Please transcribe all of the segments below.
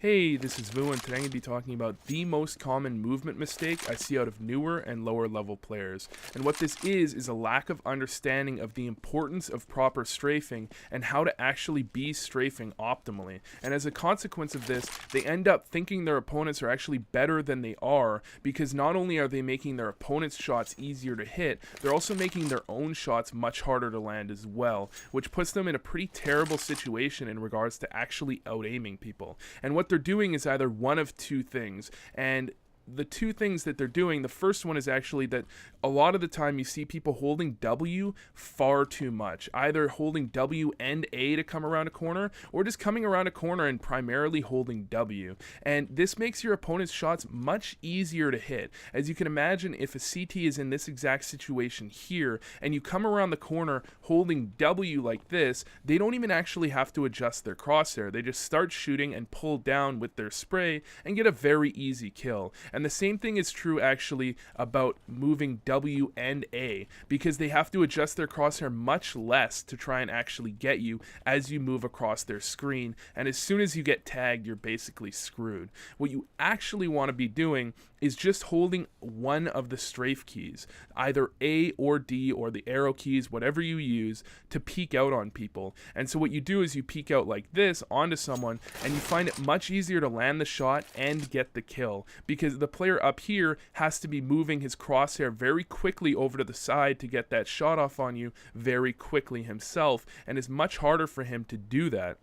Hey, this is Vu, and today I'm going to be talking about the most common movement mistake I see out of newer and lower level players. And what this is a lack of understanding of the importance of proper strafing and how to actually be strafing optimally. And as a consequence of this, they end up thinking their opponents are actually better than they are, because not only are they making their opponent's shots easier to hit, they're also making their own shots much harder to land as well, which puts them in a pretty terrible situation in regards to actually out-aiming people. And what they're doing is either one of two things, and the two things that they're doing, the first one is actually that a lot of the time you see people holding W far too much, either holding W and A to come around a corner, or just coming around a corner and primarily holding W. And this makes your opponent's shots much easier to hit. As you can imagine, if a CT is in this exact situation here, and you come around the corner holding W like this, they don't even actually have to adjust their crosshair. They just start shooting and pull down with their spray and get a very easy kill. And the same thing is true actually about moving W and A, because they have to adjust their crosshair much less to try and actually get you as you move across their screen, and as soon as you get tagged, you're basically screwed. What you actually want to be doing is just holding one of the strafe keys, either A or D or the arrow keys, whatever you use, to peek out on people. And so what you do is you peek out like this onto someone, and you find it much easier to land the shot and get the kill, because the player up here has to be moving his crosshair very quickly over to the side to get that shot off on you very quickly himself, and it's much harder for him to do that.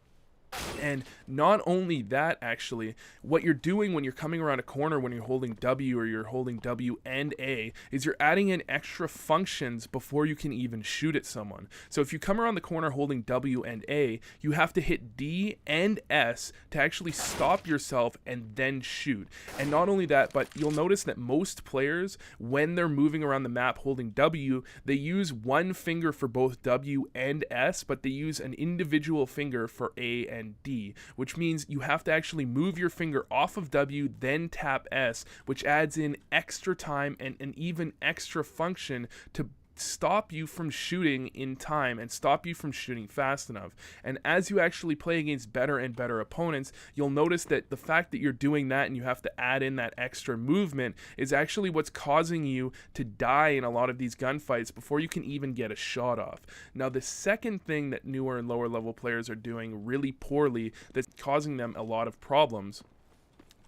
And not only that, actually, what you're doing when you're coming around a corner when you're holding W or you're holding W and A is you're adding in extra functions before you can even shoot at someone. So if you come around the corner holding W and A, you have to hit D and S to actually stop yourself and then shoot. And not only that, but you'll notice that most players, when they're moving around the map holding W, they use one finger for both W and S, but they use an individual finger for A and D, which means you have to actually move your finger off of W, then tap S, which adds in extra time and an even extra function to stop you from shooting in time and stop you from shooting fast enough. And as you actually play against better and better opponents, you'll notice that the fact that you're doing that and you have to add in that extra movement is actually what's causing you to die in a lot of these gunfights before you can even get a shot off. Now, the second thing that newer and lower level players are doing really poorly that's causing them a lot of problems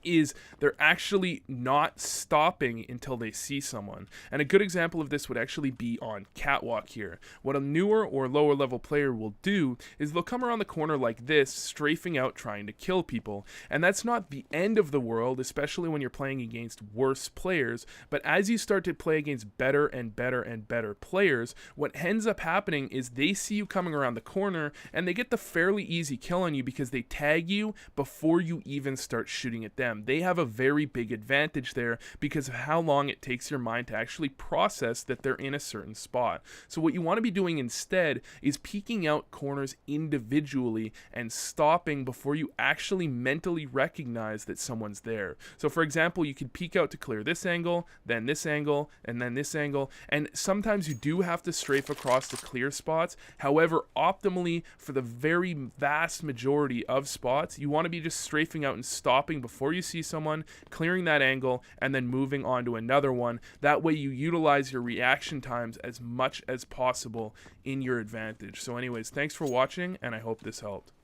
is they're actually not stopping until they see someone. And a good example of this would actually be on Catwalk here. What a newer or lower level player will do is they'll come around the corner like this, strafing out trying to kill people. And that's not the end of the world, especially when you're playing against worse players, but as you start to play against better and better and better players, what ends up happening is they see you coming around the corner and they get the fairly easy kill on you because they tag you before you even start shooting at them. They have a very big advantage there because of how long it takes your mind to actually process that they're in a certain spot. So what you want to be doing instead is peeking out corners individually and stopping before you actually mentally recognize that someone's there. So for example, you could peek out to clear this angle, then this angle, and then this angle, and sometimes you do have to strafe across the clear spots. However, optimally, for the very vast majority of spots, you want to be just strafing out and stopping before you see someone, clearing that angle, and then moving on to another one. That way you utilize your reaction times as much as possible in your advantage. So anyways, thanks for watching, and I hope this helped.